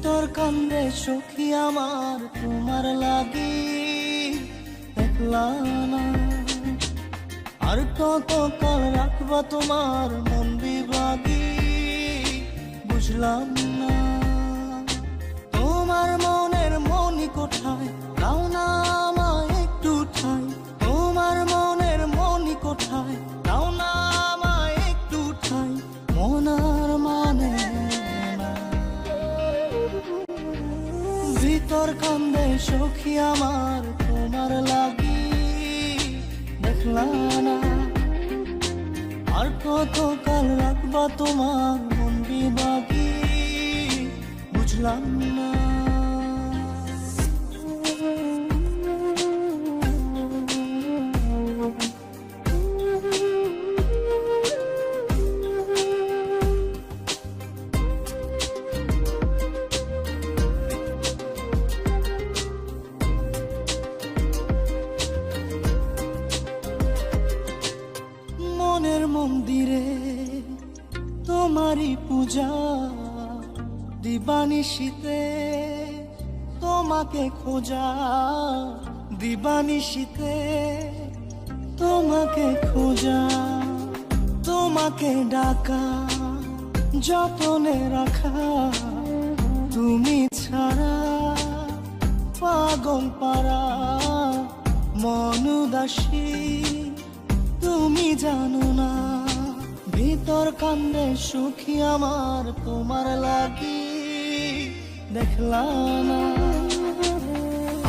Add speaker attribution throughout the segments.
Speaker 1: ভিতর কান্দে সখী আমার তোমার লাগি দেখলা না। আর কত কাল রাখবা তোমার মন বিভাগী বুঝলাম না। তোমার মনের মনি কোঠায় দাও না আমায় একটু ঠাই। তোমার মনের মনি কোঠায় দাও না আমায় একটু ঠাই। মনার মানে না। ভিতর কান্দে সখী আমার তোমার লাগি দেখলা না। আর কত কাল রাখবা তোমার মন বিভাগী বুঝলাম না। মনের মন্দিরে তোমারই পূজা দিবানিশীতে তোমাকে খোঁজা। দিবানিশীতে তোমাকে খোঁজা। তোমাকে ডাকা যতনে রাখা। তুমি ছাড়া পাগল পারা মন উদাসী তুমি জানো না। ভিতর কান্দে সুখী আমার তোমার লাগি দেখলা না।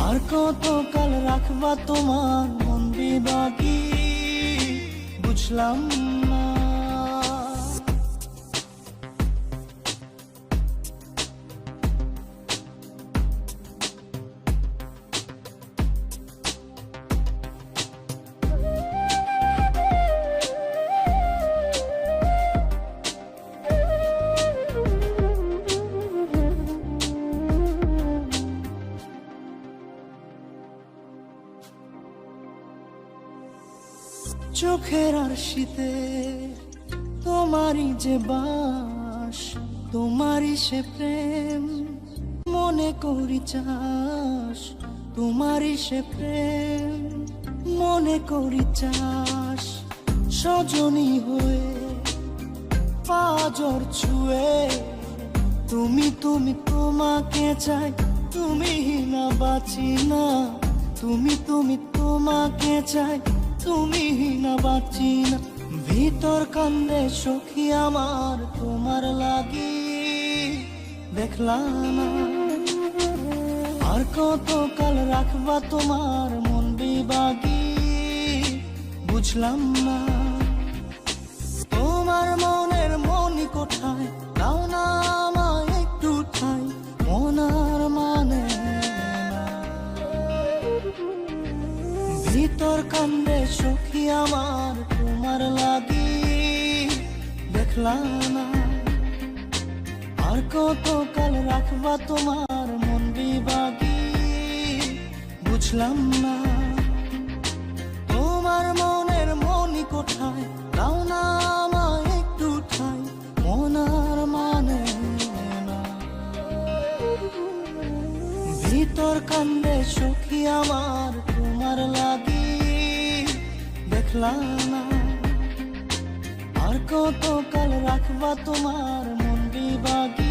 Speaker 1: আর কত কাল রাখবা তোমার মন বিভাগী বুঝলাম না। চোখের আরশিতে তোমারই যে বাস। তোমারই সে প্রেম মনে করি চাস। তোমারই সে প্রেম মনে করি চাস। সজনী হয়ে পাজর ছুঁয়ে তুমি তুমি তোমাকে চাই। তুমি না বাঁচি না। তুমি তুমি তোমাকে চাই। তুমি না বাঁচি না। ভিতর কান্দে সখী আমার তোমার লাগি দেখলা না। আর কত কাল রাখবা তোমার মন বিভাগী বুঝলাম না। তোমার মনের মনি কোঠায় দাও না আমায় একটু ঠাই। মনার মানে না। ভিতর কান্দে সখী আমার তোমার লাগি দেখলা না। আর কত কাল রাখবা তোমার মন বিভাগী বুঝলাম না। তোমার মনের মনি কোঠায় দাও না আমায় একটু ঠাই। মনার মানে না। ভিতর কান্দে সখী আমার তোমার লাগি দেখলা না। আর কত কাল রাখবা তোমার মন বিভাগী।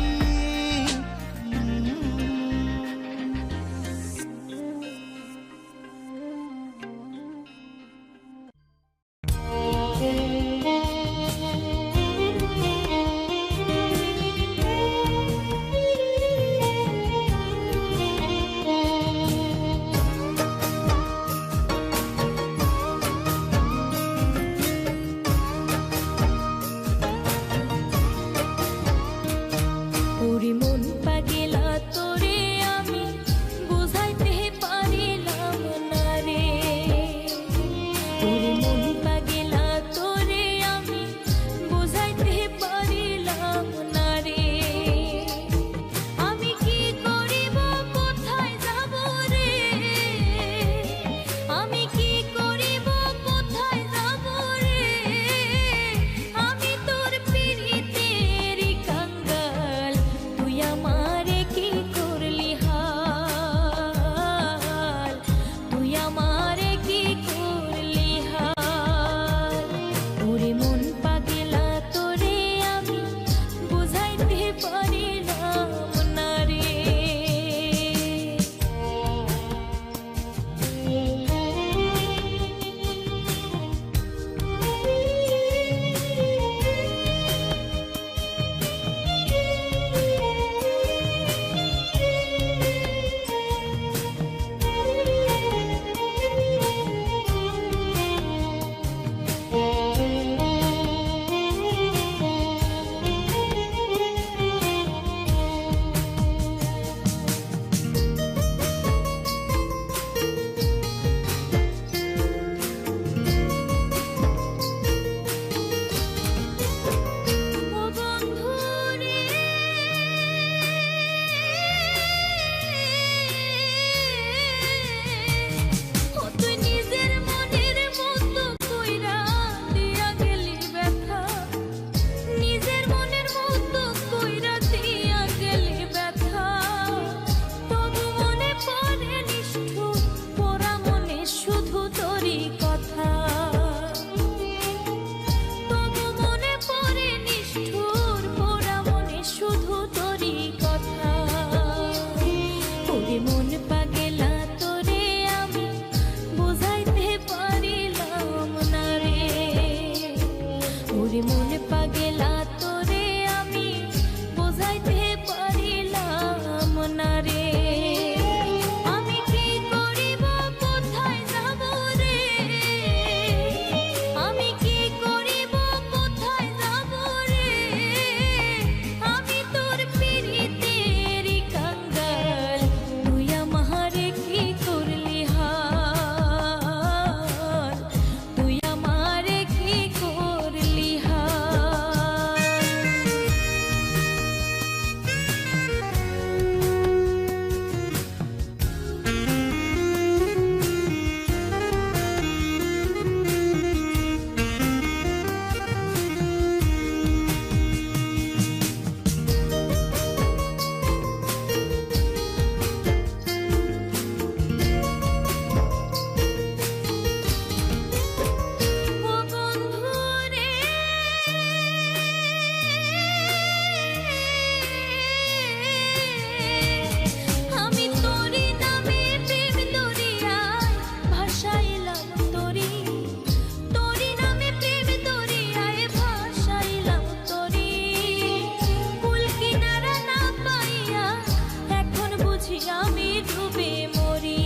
Speaker 2: আমি ডুবে মরি।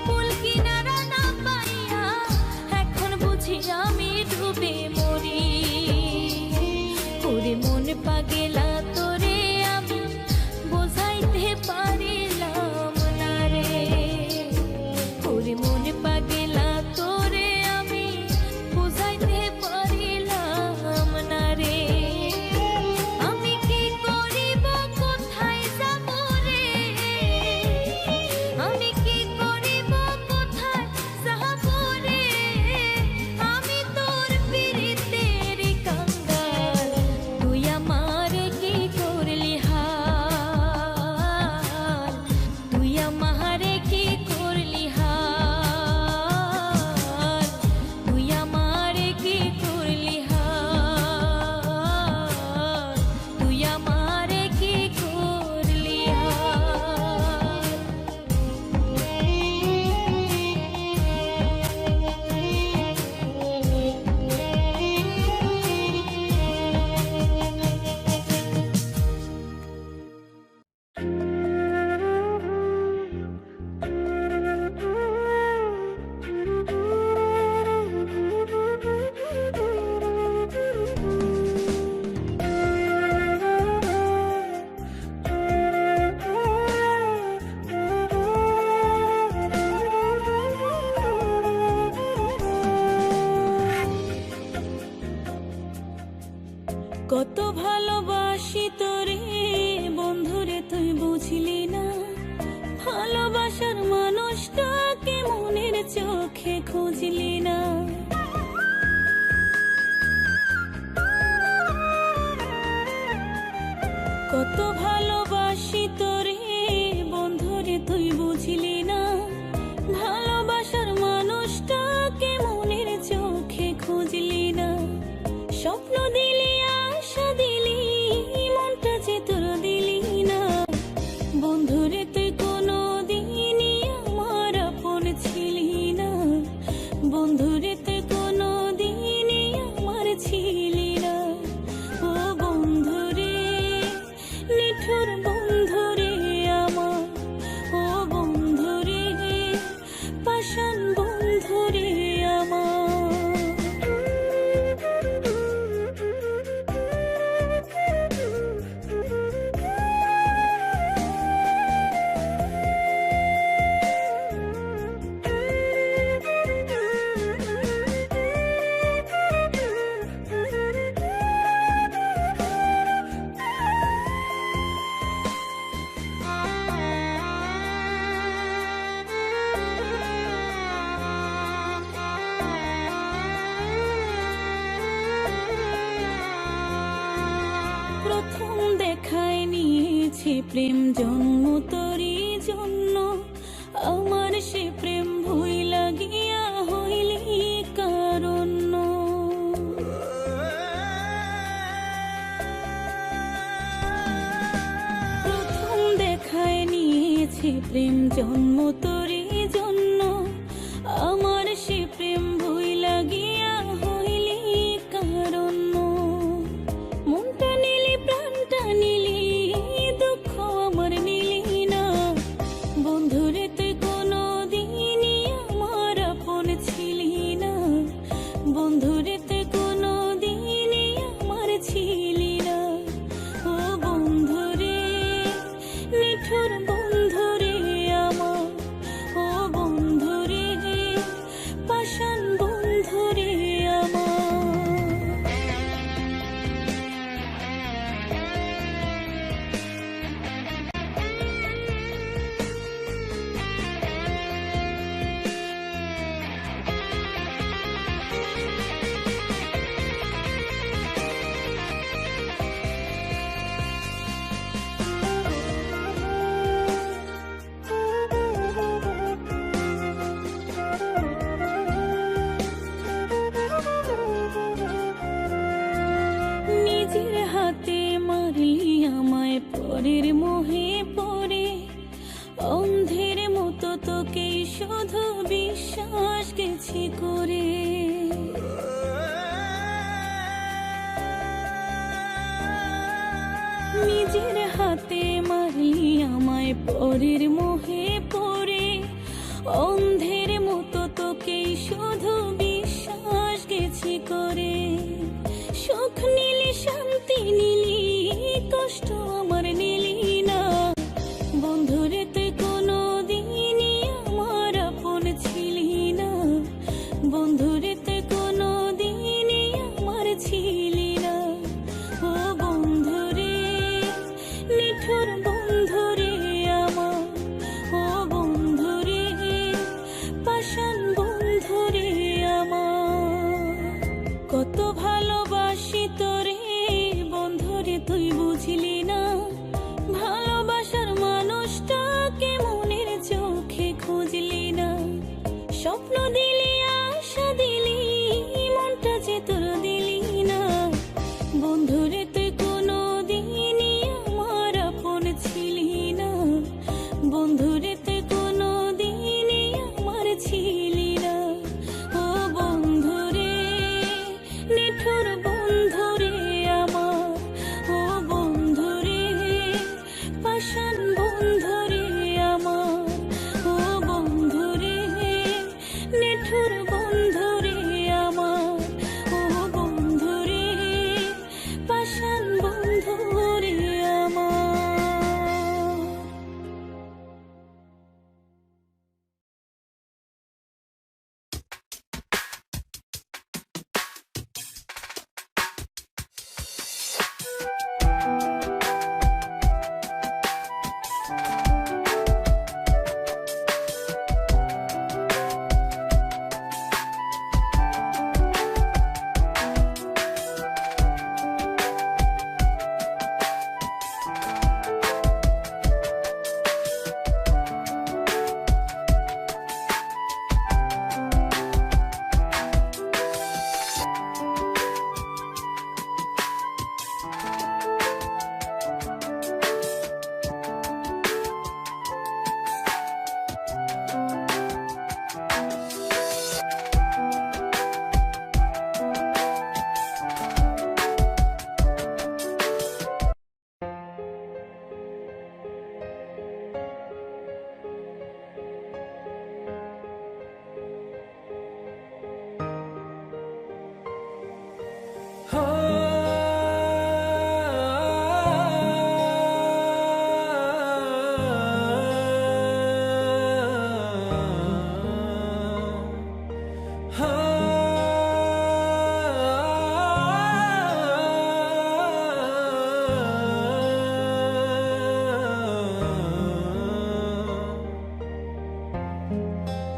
Speaker 2: কুল কিনারা না পাইয়া এখন বুঝি আমি ডুবে মরি। ওরে মন পাগেলা তোরে আমি বোঝাইতে পারিলাম না রে। ওরে মন পাগেলা তোরে আমি বোঝাইতে পারিলাম না রে। আমি কি করিব কোথায় যাব রে, আমি কি করিব কোথায় যাব রে। আমি তোর পীড়িতের কাঙ্গাল, তুই আমারে কি করলি হাল, তুই আমারে কি করলি হাল, তুই আমারে কি করলি হাল, তুই আমারে কি করলি হাল। কত ভালোবাসি তোরে বন্ধুরে তুই বুঝলি না। ভালোবাসার মানুষটাকে মনের চোখে খুঁজলি না। কত ভালোবাসি তোরে বন্ধুরে তুই বুঝলি না। ভালোবাসার মানুষটাকে মনের চোখে খুঁজলি না। স্বপ্ন দিলি আশা দিলি মনটা যে তোর দিলি না। বন্ধুরে তুই কোনো দিনই আমার আপন ছিলি না। বন্ধুরে তুই কোনো দিনই আমার ছিলি না। ও বন্ধুরে নিঠুর বন্ধুরে আমার, ও বন্ধুরে পাষাণ বন্ধুরে আমার। প্রথম দেখায় নিয়েছে প্রেম জন্ম তোরই জন্য। আমার সে প্রেম ভুই লাগিয়া হইলি কারণ। প্রথম দেখায় নিয়েছে প্রেম জন্ম তোরই জন্য। আমার সে প্রেম ভুই লাগিয়া হইলি কারণ। মনটা নিলি প্রাণটা নিলি দুঃখ আমার নিলি না। বন্ধুরে তুই কোনো দিনই আমার আপন ছিলি না। বন্ধুরে তুই কোনো দিনই আমার ছিলি না। ও বন্ধুরে নিঠুর বন্ধুরে আমার, ও বন্ধুরে পাষাণ বন্ধুরে আমার। নিজের হাতে মারলি আমায় পরের মোহে পড়ে। অন্ধের মতো তোকে শুধু বিশ্বাস গেছি করে। নিজের হাতে মারলি আমায় পরের মোহে পড়ে অন্ধের মতো তোকেই শুধু বিশ্বাস গেছি করে। সুখ নিলি শান্তি নিলি কষ্ট আমার নিলি না, বন্ধুরে তুই কোনো দিনই আমার আপন ছিলি না, বন্ধুরে তুই কোনো দিনই আমার ছিলি না। ও বন্ধুরে নিঠুর বন্ধুরে আমার, ও বন্ধুরে পাষাণ বন্ধুরে আমার। কত ভালোবাসি তোরে বন্ধুরে তুই বুঝলি না, ভালোবাসার মানুষটাকে মনের চোখে খুঁজলি না। স্বপ্ন দিলি আশা দিলি মনটা যে তোর দিলি না, বন্ধুরে তুই কোনো দিনই আমার আপন ছিলি না, বন্ধুরে তুই কোনো দিনই আমার ছিলি না। ও বন্ধুরে নিঠুর বন্ধুরে আমার, ও বন্ধুরে পাষাণ বন্ধুরে আমার, ও বন্ধুরে নিঠুর বন্ধুরে আমার, ও বন্ধুরে পাষাণ বন্ধুরে আমার।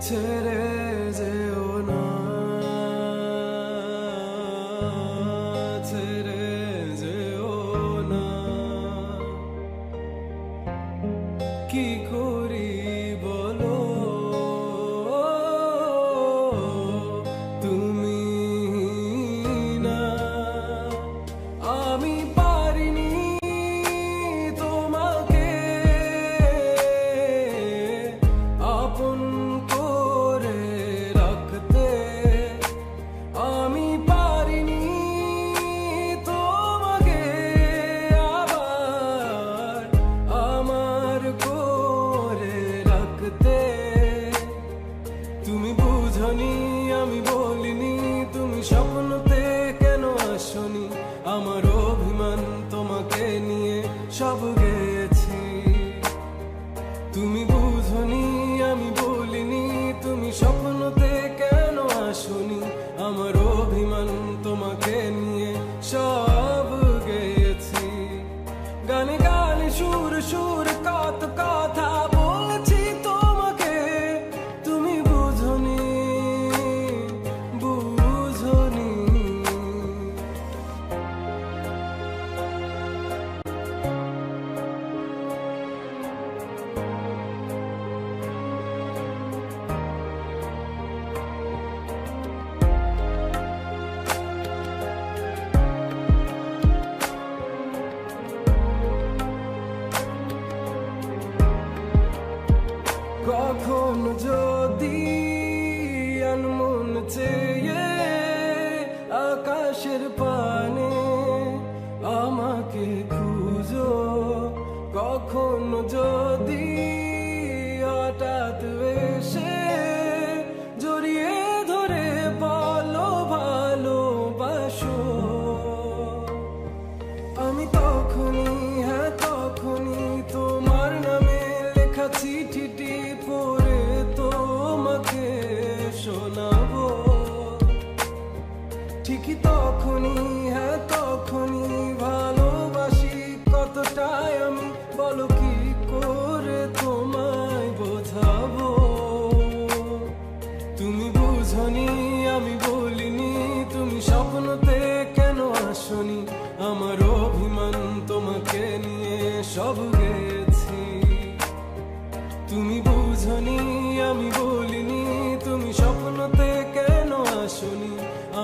Speaker 3: ছেড়ে যেও না, ছেড়ে যেও না, কি করি বলো তুমি না, আমি পারিনি তোমাকে আপন করে রাখতে, আমি পারিনি তোমাকে আবার আমার করে রাখতে। তুমি বুঝনি আমি বলিনি, তুমি স্বপ্নতে কেন আসনি, আমার অভিমান তোমাকে নিয়ে সব গেছি। তুমি বুঝনি আমি বলিনি, তুমি স্বপ্নতে কেন আসনি, আমার অভিমান তোমাকে নিয়ে সব গেছি। গানে গানে সুর সুর কত কথা বলছি তোমাকে, তুমি বুঝনি বুঝনি। কখন যদি আনমন চেয়ে আকাশের পানে আমাকে খুঁজো, কখন যদি সব গেছি। তুমি বুঝনি আমি বলিনি, তুমি স্বপ্নতে কেন আসনি,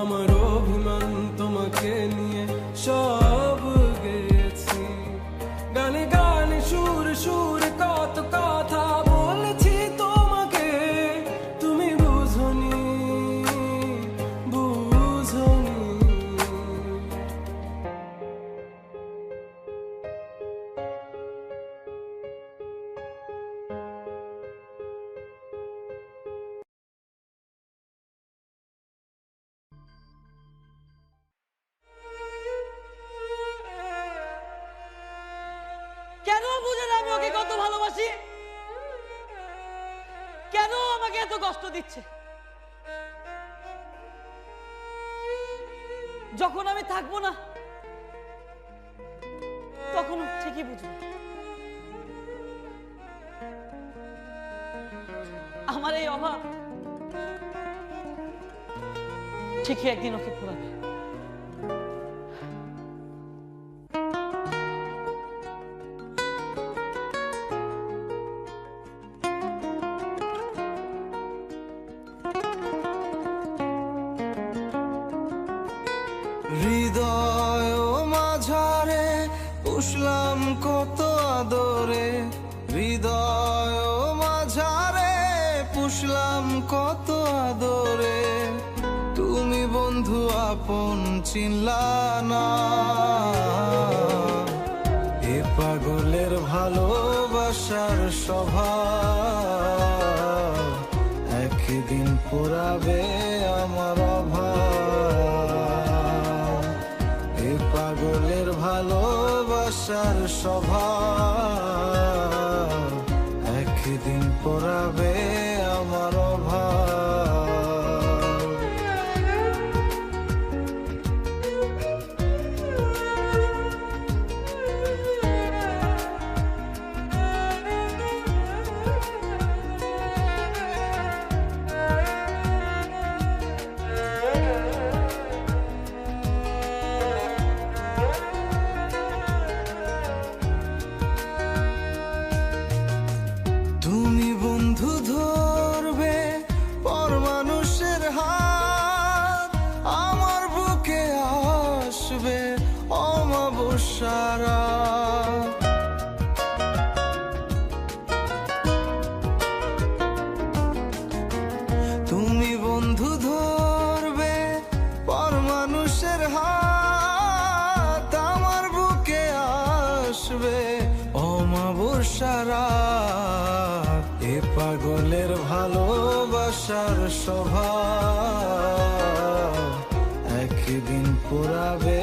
Speaker 3: আমার অভিমান তোমাকে নিয়ে সব গেছি। গানে গানে সুর সুর কত কথা বলেছি তোমাকে, তুমি বুঝনি বুঝনি।
Speaker 4: কেন বুঝে না আমি ওকে কত ভালোবাসি? কেন আমাকে এত কষ্ট দিচ্ছে? যখন আমি থাকবো না তখন ও ঠিকই বুঝবে আমার এই অভাব ঠিকই একদিন ওকে ফুরাবে।
Speaker 1: হৃদয় মাঝারে পুষলাম কত আদরে, হৃদয় মাঝারে পুষলাম কত আদরে, তুমি বন্ধু আপন চিনলা না। এ পাগলের ভালোবাসার স্বভাব একদিন পোড়াবে আমার অভাব। এ পাগলের ভালোবাসার স্বভাব একদিন পোড়াবে আমার অভাব। তুমি বন্ধু ধরবে পর মানুষের হাত, আমার বুকে আসবে অমাবস্যারা। তুমি বন্ধু ধরবে পর মানুষের হাত, আমার বুকে আসবে অমাবস্যারা। এ পাগলের ভালোবাসার স্বভাব একদিন পোড়াবে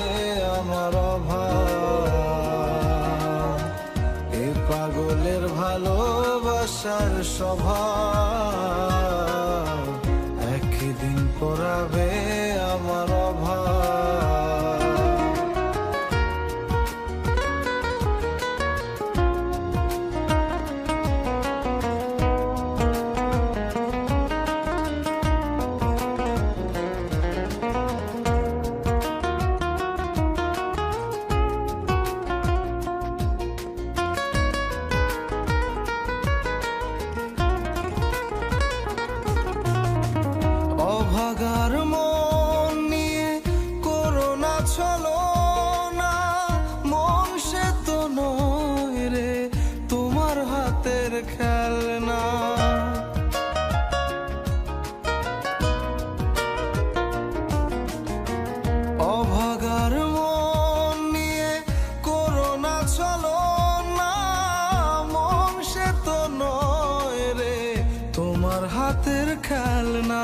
Speaker 1: আমার অভাব। এ পাগলের ভালোবাসার স্বভাব একদিন পোড়াবে আমার অভাব। অভাগার মন নিয়ে করোনা ছলনা, মন সে তো নয় রে তোমার হাতের খেলনা। অভাগার মন নিয়ে করোনা ছলনা, মন সে তো নয় রে তোমার হাতের খেলনা।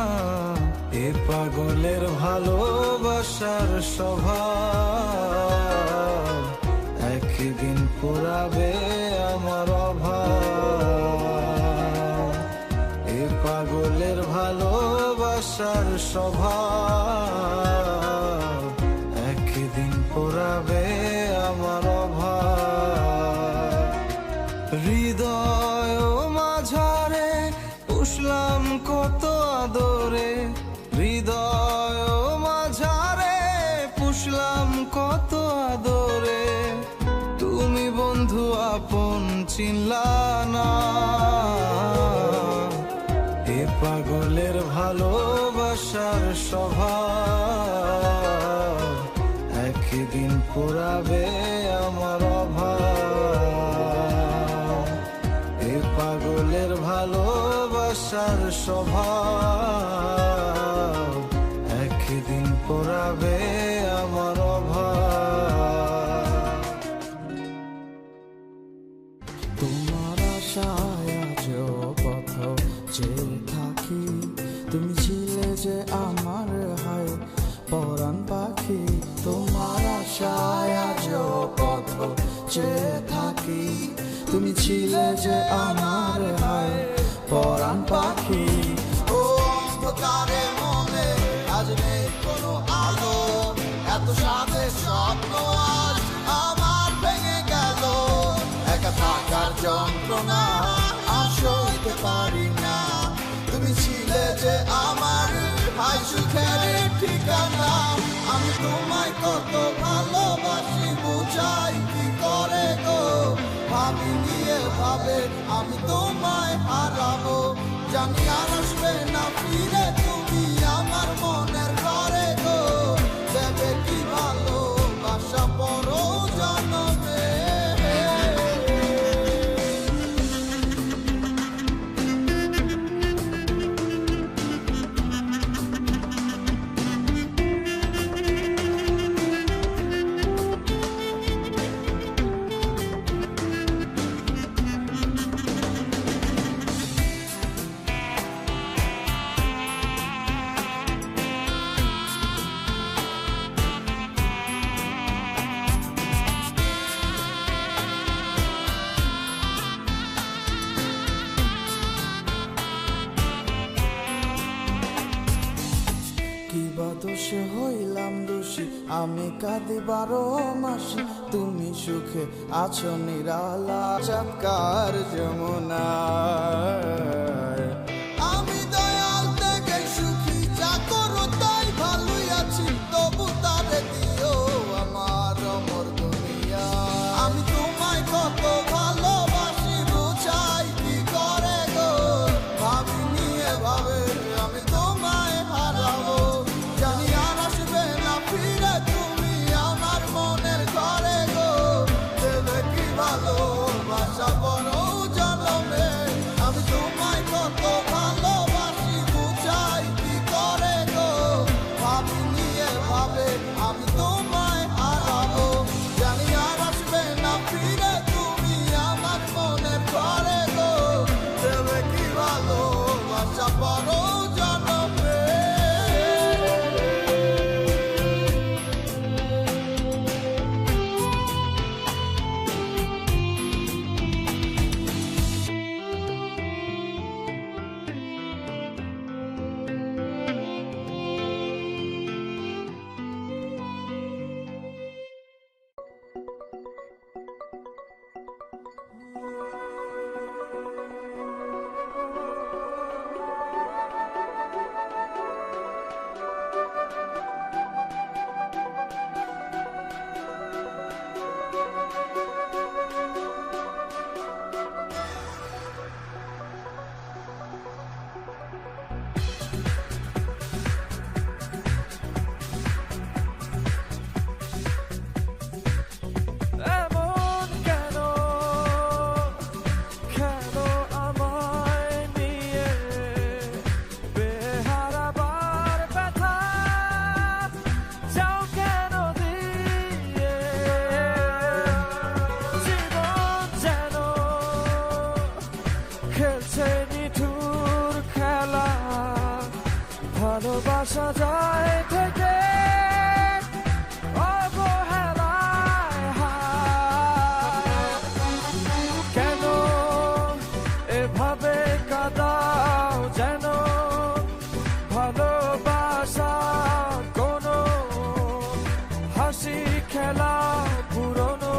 Speaker 1: এ পাগলের ভালোবাসার স্বভাব একদিন পোড়াবে আমার অভাব। এ পাগলের ভালোবাসার স্বভাব একদিন পোড়াবে আমার অভাব। হৃদয় মাঝারে পুষলাম কত আদরে, হৃদয় মাঝারে পুষলাম কত আদরে, তুমি বন্ধু আপন চিনলা না। এ পাগলের ভালোবাসার স্বভাব একদিন পুরাবে আমার অভাব। এ পাগলের ভালোবাসার স্বভাব একদিন পুরাবে আমার অভাব।
Speaker 5: তোমার আশায় আজও পথ চেয়ে থাকি, তুমি ছিলে যে আমার হায় পরাণ পাখি। তোমার আশায় আজও পথ চেয়ে থাকি, তুমি ছিলে যে আমার হায় পরাণ পাখি।
Speaker 1: ও অন্ধকারে মনে আজ নেই কোনো আলো, এত সাথে স্বপ্ন আজ আমার ভেঙে গেল। একা থাকার যন্ত্রণা আর সইতে পারি না, তুমি ছিলে যে আমার হাই সুখের ঠিকানা। আমি তোমায় কত ভালোবাসি বুঝাই কি করে গো, ভাবিনি এভাবে আমি তোমায় হারাবো। জানি আর আসবে না ফিরে তুমি আমার মনের ঘরে গো, দেবে কি ভালোবাসা পরো জনমে।
Speaker 5: কিবা দোষে হইলাম দোষী আমি কাঁদি 12 মাসি, তুমি সুখে আছো নিরালা চাঁদকার যমুনায়।
Speaker 1: আমি দয়াল থেকে সুখী, যা করো তাই ভালোই আছি, তবু তারে দিও আমার অমর দুনিয়া। আমি তোমায় কত ভালোবাসি বুঝাই কি করে গো, ভাবিনি এভাবে আমি তোমায় হারাবো। জানি আর আসবে না ফিরে তুমি আমার মনের ঘরে গো, দেবে কি ভালোবাসা বড় জনমে। আমি তোমায় কত ভালোবাসি বুঝাই কি করে গো, ভাবিনি এভাবে আমি তোমায় হারাবো। জানি আর আসবে না ফিরে তুমি আমার মনের ঘরে গো, দেবে কি ভালোবাসা বড় জনমে।
Speaker 3: এমন কেন কেন আমায় নিয়ে বেহারাবার ব্যথা যাও কেন দিয়ে, জীবন যেন খেলছে নিঠুর খেলা, ভালোবাসা যায় থেকে অবহেলায় হায়। কেন এভাবে কাঁদাও যেন ভালোবাসা কোনো হাসি খেলা পুরনো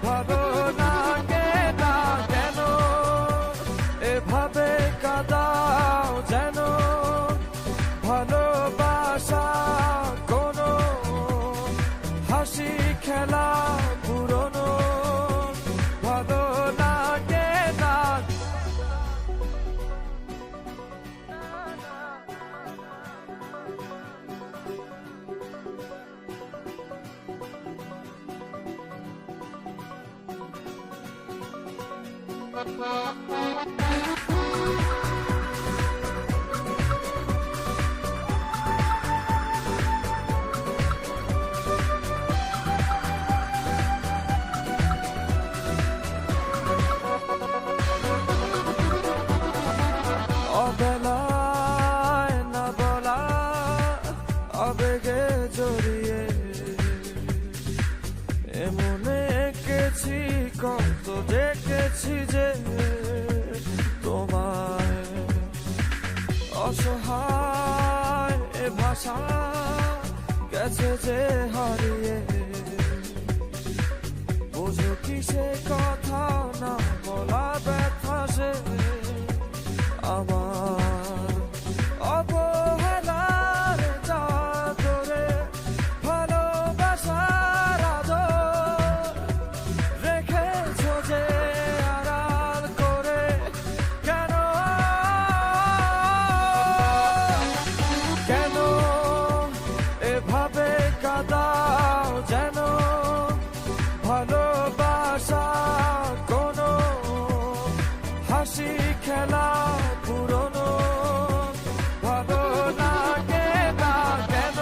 Speaker 3: ভালো লাগে না। কেন এভাবে কাঁদাও যেন ভালোবাসা অবেলায় না বলা আবেগে জড়িয়ে এমনে এঁকেছি কত দেখেছি যে তোমায় অসহায় এ ভাষা গেছে যে হারিয়ে বুঝো কি সে কথা না বলা ব্যথা সে আমার অবহেলার চাদরে ভালোবাসার আদর রেখেছো যে আড়াল করে কেন কেন এভাবে কাঁদাও যেন ভালোবাসা কোনো হাসি খেলা পুরনো ভালো লাগে না কেন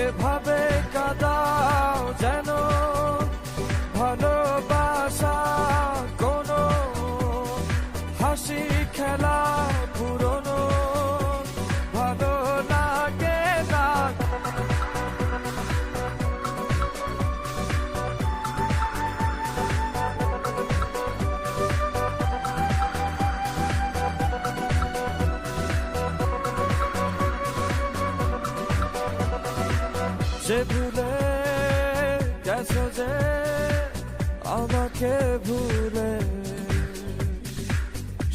Speaker 3: এভাবে কাঁদাও যেন ভালোবাসা কোনো হাসি খেলা পুরনো ভালো লাগে না যে ভুলে গেছো যে আমাকে ভুলে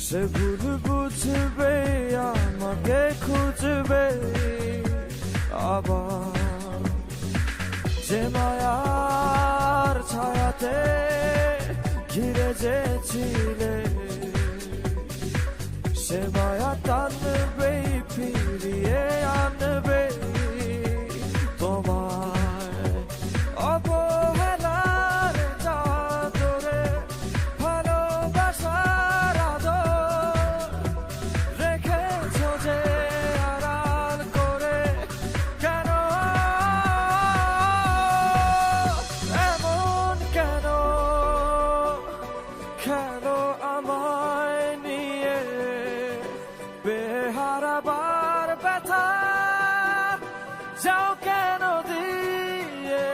Speaker 3: সে ভুল বুঝবে আমাকে খুঁজবে আবার যে মায়ার ছায়াতে ঘিরে যে ছিলে সে মায়া টানবে ফিরিয়ে আনবে তোমায় অবহেলার চাদরে ভালোবাসার আদর রেখেছো যে আড়াল করে কেন এমন কেন কেন আমায় নিয়ে বেহারাবার ব্যথা যাও কেন দিয়ে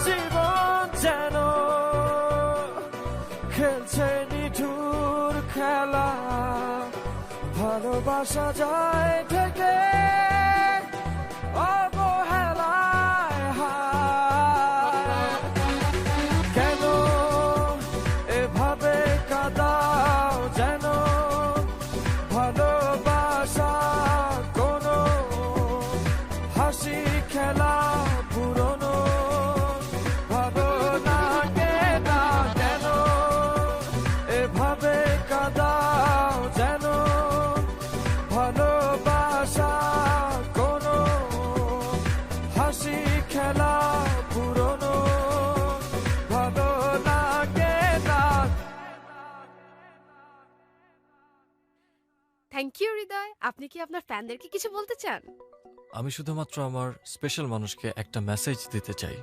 Speaker 3: জীবন যেন খেলছে নিঠুর খেলা ভালোবাসা যায় থেকে অবহেলায় হায় কেন এভাবে কাঁদাও যেন ভালোবাসা কোনো হাসি খেলা পুরনো ভালো লাগে না কেন এভাবে কাঁদাও যেন ভালোবাসা কোনো হাসি খেলা পুরনো ভালো লাগে না
Speaker 6: থ্যাংক ইউ হৃদয়। আপনি কি আপনার ফ্যানদেরকে কিছু বলতে চান?
Speaker 7: আমি শুধুমাত্র আমার স্পেশাল মানুষকে একটা মেসেজ দিতে চাই।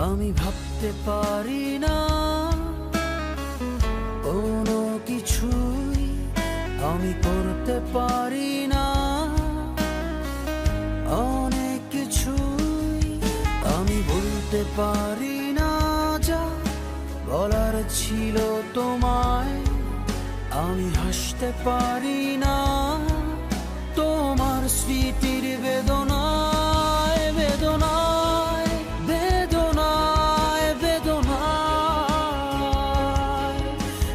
Speaker 5: আমি ভাবতে পারি না কোনো কিছুই, আমি করতে পারি না অনেক কিছুই, আমি বলতে পারি না যা বলার ছিল তোমায়, আমি হাসতে পারি না তোমার স্মৃতির বেদনায় বেদনায় বেদনায় বেদনায়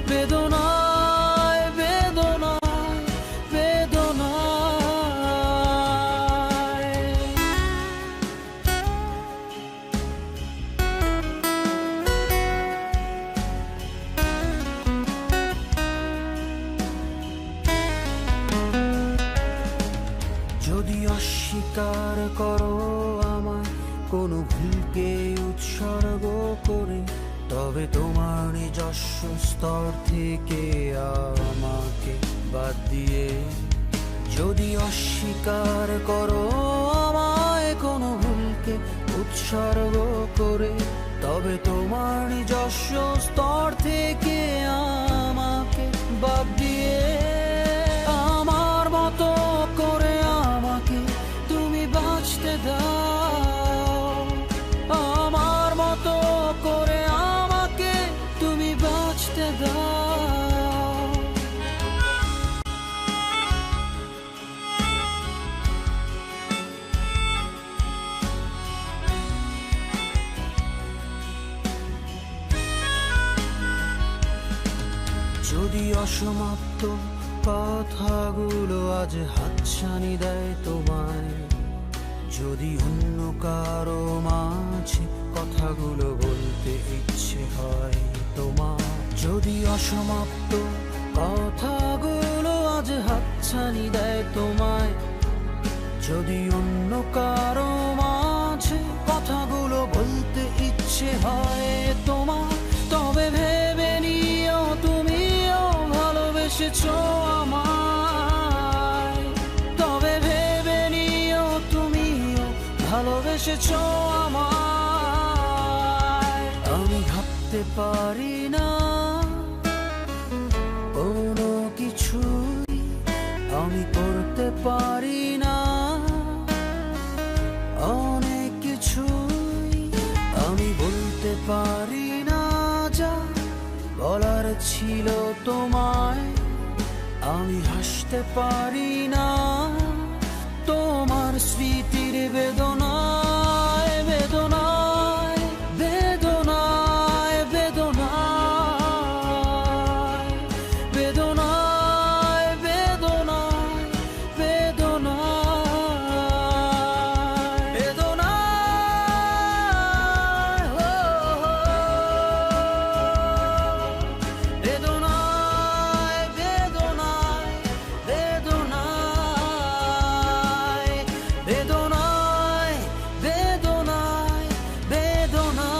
Speaker 5: বেদনায় বেদনায় বেদনায়। যদি অস্বীকার করো আমায় কোনো ভুলকে উৎসর্গ করে, তবে তোমার নিজস্ব স্তর থেকে আমাকে বাদ দিয়ে। যদি অস্বীকার করো আমায় কোনো ভুলকে উৎসর্গ করে, তবে তোমার নিজস্ব স্তর থেকে আমাকে বাদ দিয়ে। আমার মতো করে আমাকে তুমি বাঁচতে দাও, আমার মতো করে আমাকে তুমি বাঁচতে দাও। যদি অসমাপ্ত কথাগুলো আজ হাতছানি দেয় তোমায়, যদি অন্য কারো মাঝে কথাগুলো বলতে ইচ্ছে হয় তোমার, যদি অসমাপ্ত কথাগুলো আজ হাতছানি দেয় তোমায়, যদি অন্য কারো মাঝে কথাগুলো বলতে ইচ্ছে হয় তোমার, তবে ভেবে নিও তুমিও ভালোবেসেছো আমায়, তবে ভেবে নিও তুমিও ভালোবেসেছো আমায়। আমি ভাবতে পারি না কোনো কিছুই, আমি করতে পারি না অনেক কিছুই, আমি বলতে পারি না যা বলার ছিল তোমায়, আমি হাসতে পারি না তোমার স্মৃতির বেদনায় বেদনায় বেদনায় বেদনায় বেদনায় বেদনায় বেদনায় বেদনায় বেদনায় বেদনায় বেদনায় বেদনায় বেদনায় বেদনায়।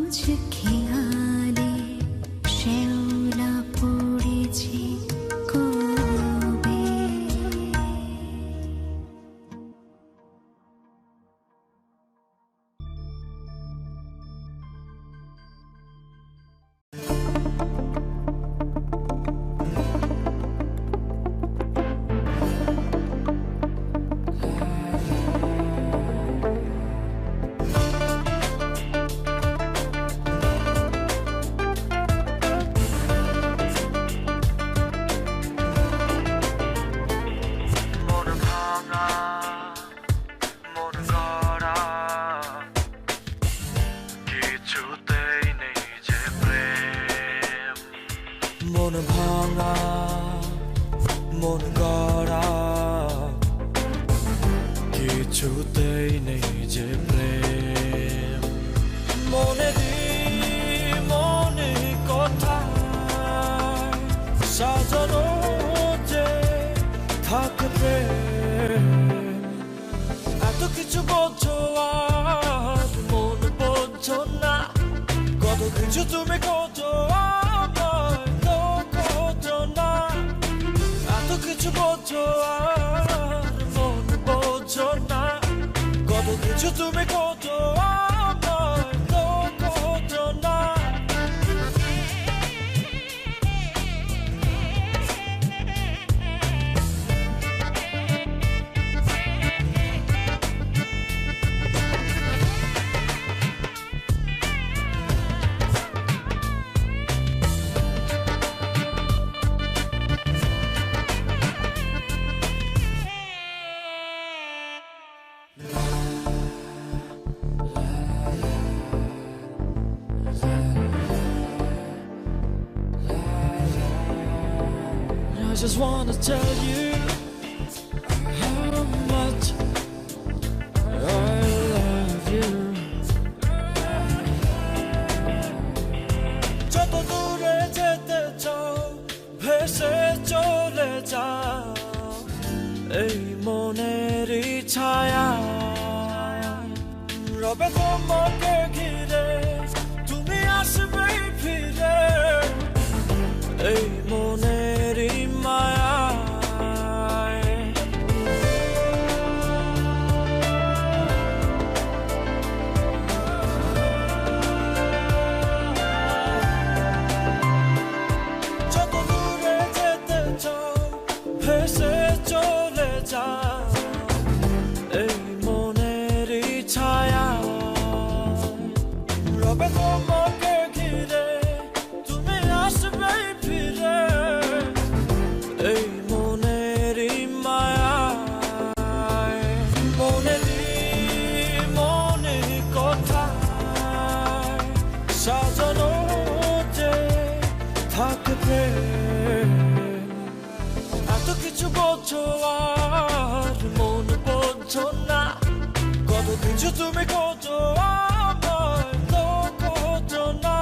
Speaker 2: বুঝ খেয়ালে শ্যাওলা পড়েছে কবে।
Speaker 3: মন ভাঙা মন গড়া কিছুতেই নেই যে প্রেম। মন ভাঙা মন গড়া কিছুতেই নেই যে প্রেম। মনে কোথায় সাজানো যে থাকে প্রেম। এত কিছু বোঝো আর মন বোঝো না, কত কিছু তুমি খোঁজো আমায় তো খোঁজো না। এত কিছু বোঝো আর মন বোঝো না, কত কিছু তুমি খোঁজো আমায় তো খোঁজো না। I just wanna tell you how much I love you. যত দূরে যেতে চাও ভেসে চলে যাও এই মনেরই ছায়া। রবে তোমাকে ঘিরে তুমি আসবেই ফিরে এই মনেরই মায়ায়। যত দূরে যেতে চাও ভেসে চলে যাও এই মনেরই ছায়া। রবে তোমাকে ঘিরে তুমি আসবেই ফিরে এই মনেরই মায়ায়। মনে কোথায় সাজানো যে থাকে প্রেম। এত কিছু বোঝো আর মন বোঝো না, কত কিছু তুমি খোঁজো আমায় তো খোঁজো না।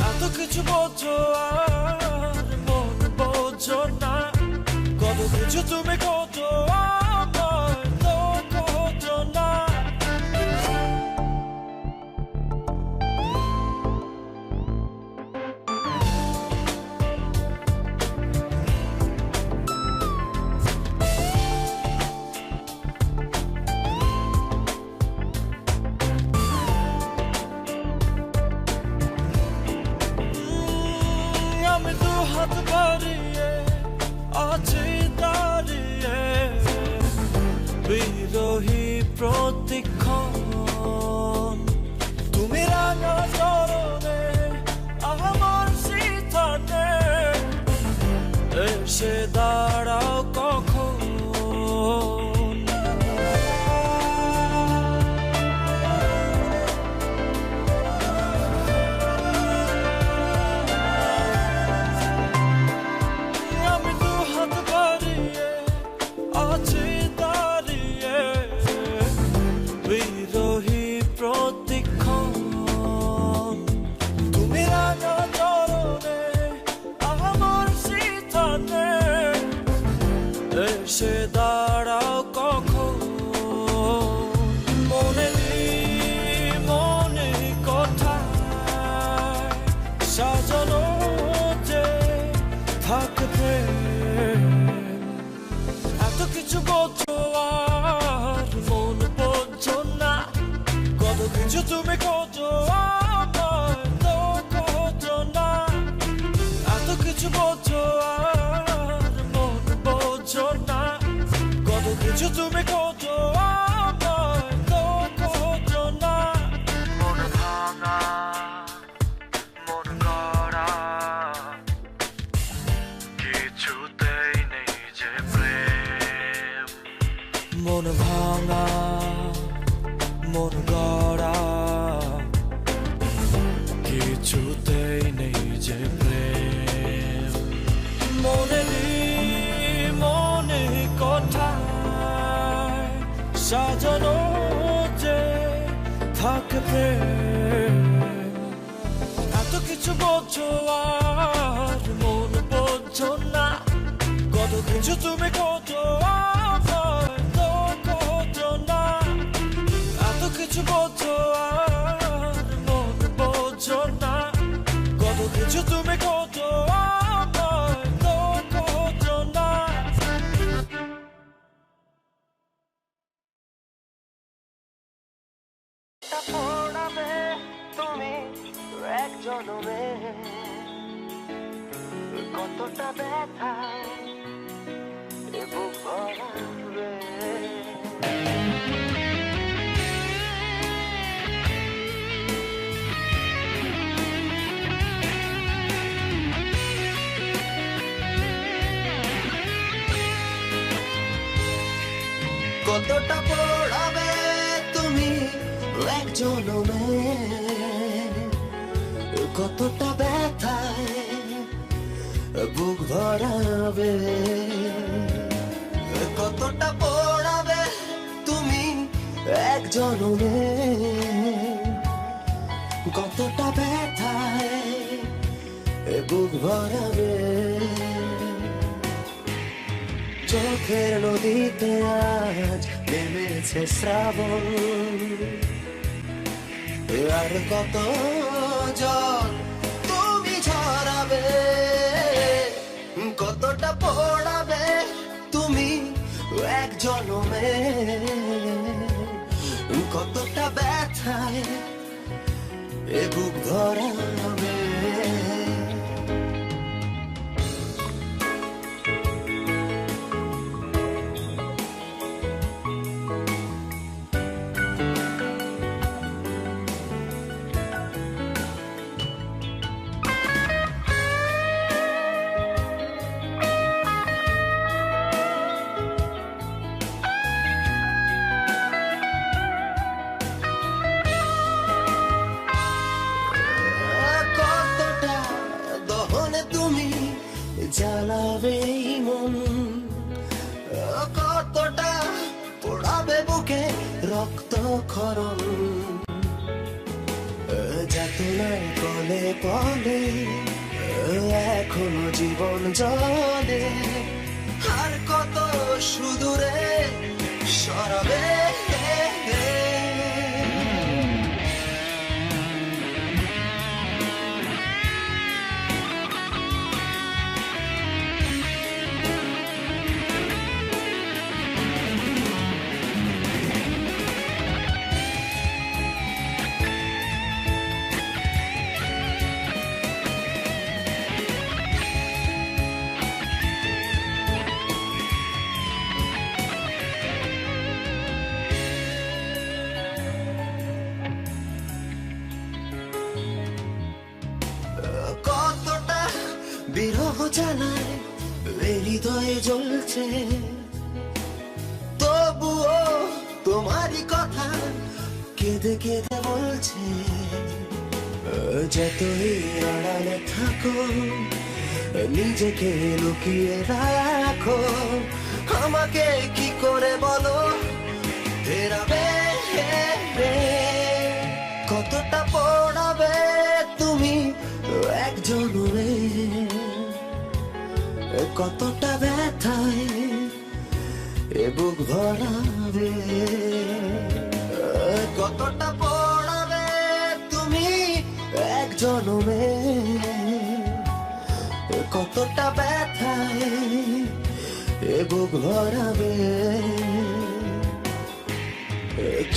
Speaker 3: এত কিছু বোঝো আর মন বোঝো না, কত কিছু তুমি খোঁজো আমায় তো খোঁজো না। আমি দু হাত বাড়িয়ে আছি দাঁড়িয়ে বিরোহী প্রতিক্ষণ। তুমি রাঙা চরণে আমার সিথানে এসে দাঁড়াও কখন। আমি দু হাত বাড়িয়ে আছি দাঁড়িয়ে বিরোহী প্রতিক্ষণ। বোঝো আর মন বোঝো না, কত কিছু তুমি খোঁজো আর তো খোঁজো না, এত কিছু বোঝো আর মন বোঝো না, কত কিছু তুমি খোঁজো আর তো খোঁজো না। পড়াবে তুমি এক জনমে, কতটা ব্যথা এ বুক ভরাবে।
Speaker 1: কতটা পড়াবে তুমি এক জনমে, কতটা ব্যথায় বুক ভরাবে, কতটা পড়াবে তুমি এক জনমে, কতটা ব্যথায় বুক ভরাবে। চোখের নদীতে আজ নেমেছে শ্রাবণ, আর কত জল তুমি ঝরাবে, কতটা পড়াবে তুমি এক জনমে, কতটা ব্যথায় এ বুক ভরাবে। জ্বালাবে মন, কতটা পোড়াবে বুকে রক্ত ক্ষরণ, যাতনায় কলে পলে এখনো জীবন জলে, আর কত সুদূরে সরাবে। বিরহ জ্বালায় হৃদয়ে জ্বলছে, তবুও তোমারই কথা কেঁদে কেঁদে বলছে, যতই আড়ালে থাকো নিজেকে লুকিয়ে রাখো, আমাকে কি করে বলো ফেরাবে। কতটা পড়াবে তুমি এক জনমে, কতটা ব্যথায় এ বুক ভরাবে, কতটা পড়াবে তুমি এক জনমে, কতটা ব্যথায় এ বুক ভরাবে।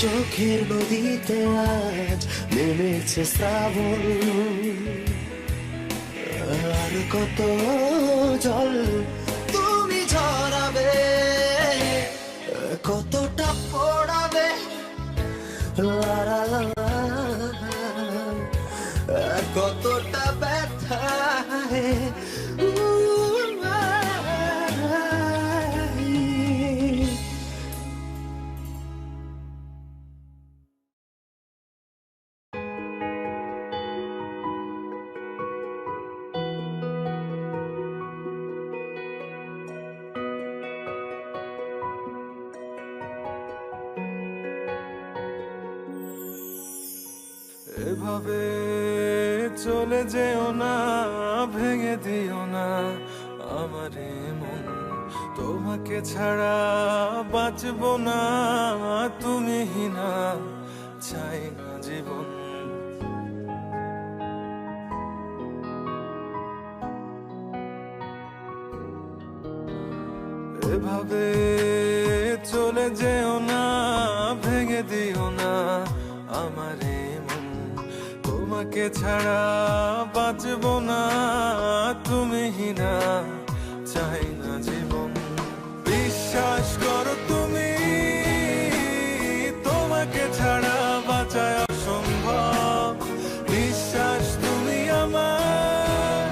Speaker 1: চোখের নদীতে আজ নেমেছে শ্রাবণ, আর কত জল তুমি ঝরাবে, কতটা পড়াবে কতটা ব্যথায়
Speaker 3: এভাবে চলে যেও না, ভেঙে দিও না আমারে মন, তোমাকে ছাড়া বাঁচবো না, তুমি না চাই না জীবন। এভাবে চলে যেও না, ভেঙে দিও না আমারে মন, তোমাকে ছাড়া বাঁচবো না, তুমি না চাই না জীবন। বিশ্বাস করো তুমি, তোমাকে ছাড়া বাঁচা অসম্ভব। বিশ্বাস তুমি আমার,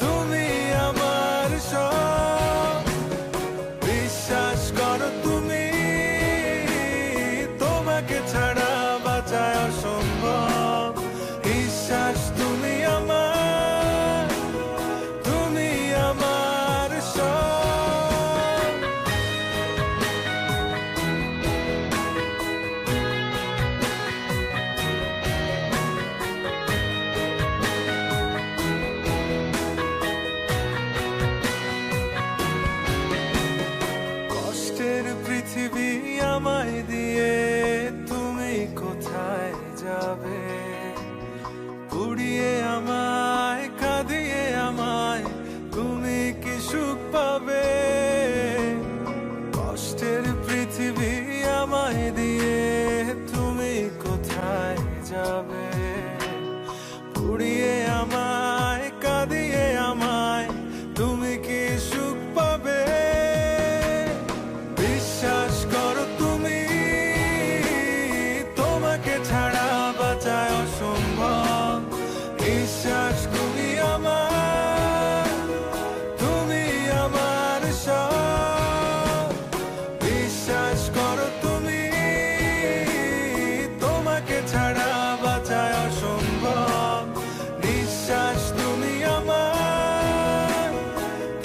Speaker 3: তুমি আমার সব। বিশ্বাস করো তুমি, তোমাকে ছাড়া বাঁচা অসম্ভব। বিশ্বাস তুমি আমার, তুমি আমার সব। কষ্টের পৃথিবী আমায় দিয়ে তুমি কোথায় যাবে? পুড়িয়ে আমায়, কাঁদিয়ে আমায়, তুমি কি সুখ পাবে? কষ্টের পৃথিবী আমায় দিয়ে তুমি কোথায় যাবে? পুড়িয়ে আমায়, কাঁদিয়ে আমায়, তুমি কি সুখ পাবে? বিশ্বাস করো তুমি, তোমাকে ছাড়া বাঁচা অসম্ভব। বিশ্বাস তুমি আমার, তুমি আমার সব। বিশ্বাস করো তুমি, তোমাকে ছাড়া বাঁচা অসম্ভব। বিশ্বাস তুমি আমার,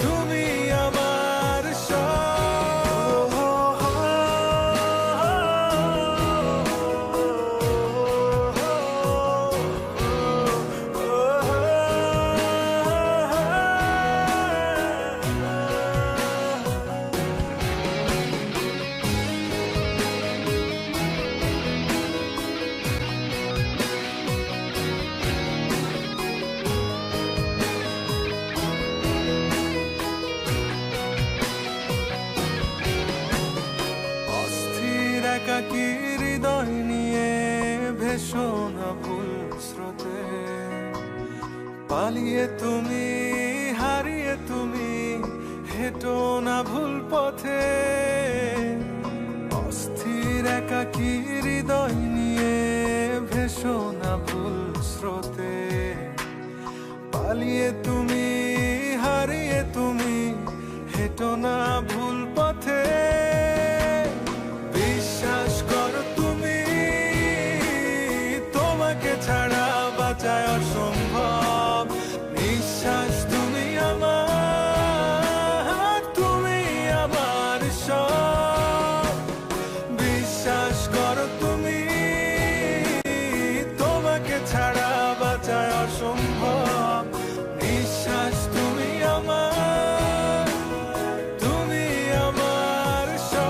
Speaker 3: তুমি আমার সব। অস্থির একাকী হৃদয় নিয়ে ভেসো না ভুল স্রোতে। পালিয়ে তুমি, হারিয়ে তুমি, হেঁটো না ভুল পথে। অস্থির একাকী হৃদয় নিয়ে ভেসো না ভুল স্রোতে। পালিয়ে তুমি, হারিয়ে তুমি, হেঁটো না ভুল পথে। বিশ্বাস করো তুমি, তোমাকে ছাড়া বাঁচা অসম্ভব। বিশ্বাস তুমি আমার, তুমি আমার সব। বিশ্বাস করো তুমি, তোমাকে ছাড়া বাঁচা অসম্ভব। বিশ্বাস তুমি আমার, তুমি আমার সব।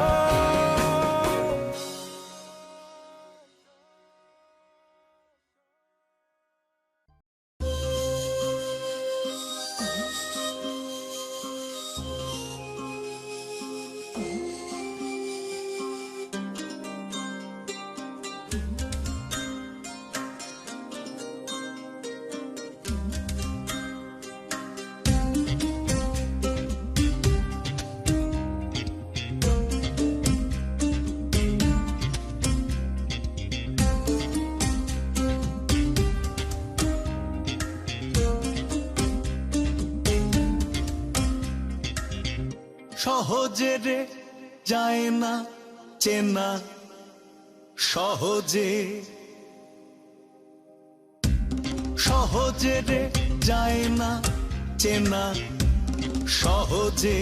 Speaker 1: সহজে রে যায় না চেনা, সহজে সহজে রে যায় না চেনা, সহজে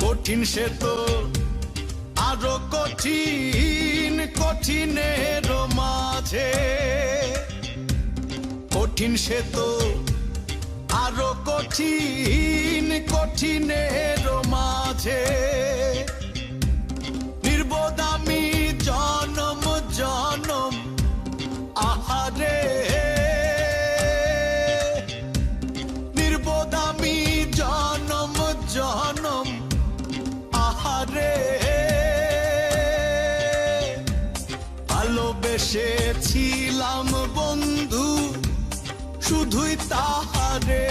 Speaker 1: কঠিন সে তো আরো কঠিন, কঠিনের মাঝে কঠিন সে তো আরো কঠিন, কঠিনের মাঝে নির্বোধ আমি জনম জনম আহারে, নির্বোধ আমি জনম জনম আহারে। ভালোবেসেছিলাম বন্ধু শুধুই তাহারে,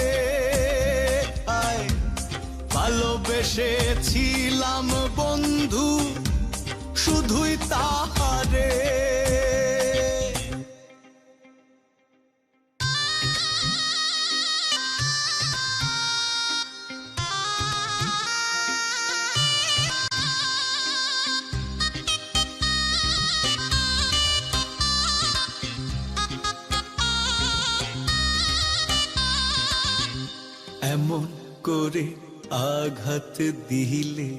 Speaker 1: ভালোবেসেছিলাম বন্ধু শুধুই তাহারে। এমন করে আঘাত দিলে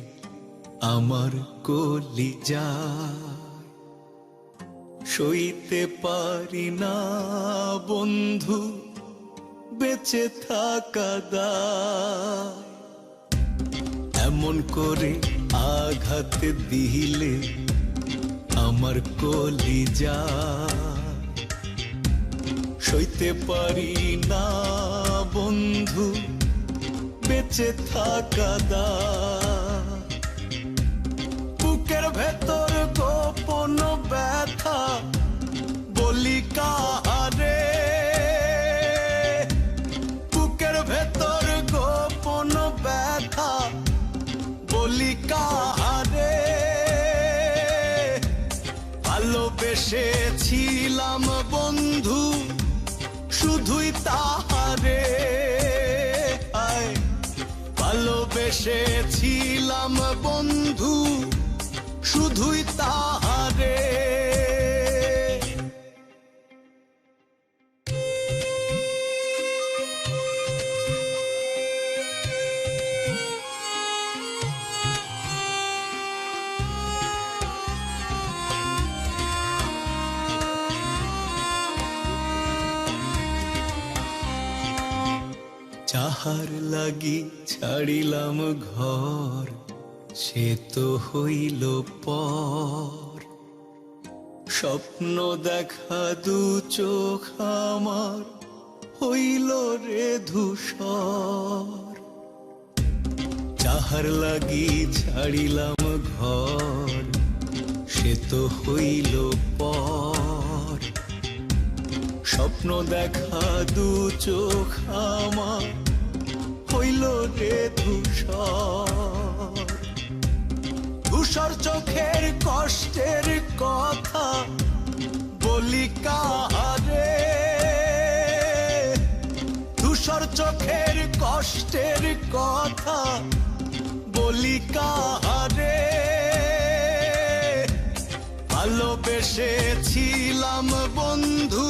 Speaker 1: আমার কলিজা, সইতে পারি না বন্ধু বেঁচে থাকা দায়। এমন করে আঘাত দিলে আমার কলিজা, সইতে পারি না বন্ধু বেঁচে থাকা দায়। বুকের ভেতর গোপন ব্যথা বলি কাহারে, বুকের ভেতর গোপন ব্যথা বলি কাহারে। ভালোবেসেছিলাম বন্ধু শুধুই তাহারে, ভালোবেসেছিলাম বন্ধু শুধুই তাহারে। যাহার লাগি ছাড়িলাম ঘর সে তো হইল পর, স্বপ্ন দেখা দু চোখ আমার হইল রে ধূসর। যাহার লাগি ছাড়িলাম ঘর সে তো হইল পর, স্বপ্ন দেখা দু চোখ আমার হইল রে ধূসর। ধূসর চোখের কষ্টের কথা বলি কাহারে, ধূসর চোখের কষ্টের কথা বলি কাহারে। ভালোবেসেছিলাম বন্ধু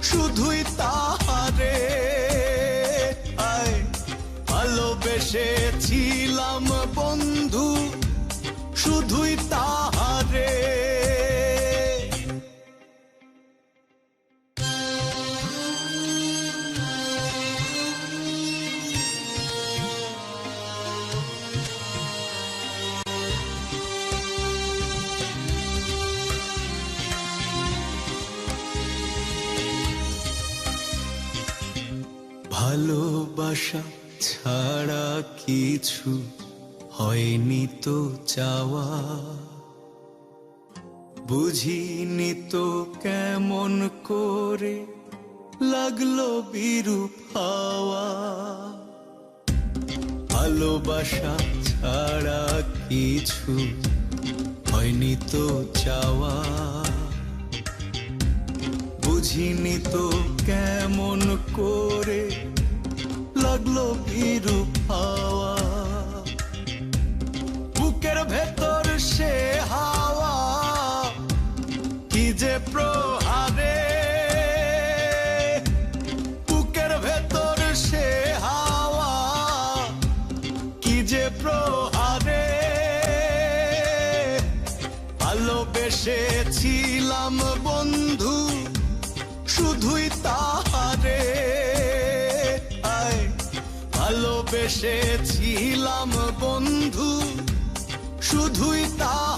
Speaker 1: শুধুই তাহারে, ভালোবেসেছিলাম বন্ধু শুধুই তাহারে। ভালোবাসা ছাড়া কিছু হয়নি তো চাওয়া, বুঝিনি তো কেমন করে লাগলো বিরূপ হাওয়া। ভালোবাসা ছাড়া কিছু হয়নি তো চাওয়া, বুঝিনি তো কেমন করে লাগলো বিরূপ হাওয়া। বুকের ভেতর সে হাওয়া কি যে প্রহারে, বুকের ভেতর সে হাওয়া কি যে প্রহারে। ভালোবেসেছিলাম বন্ধু শুধুই তাহারে আয় ভালোবেসেছিলাম বন্ধু শুধুই তাহারে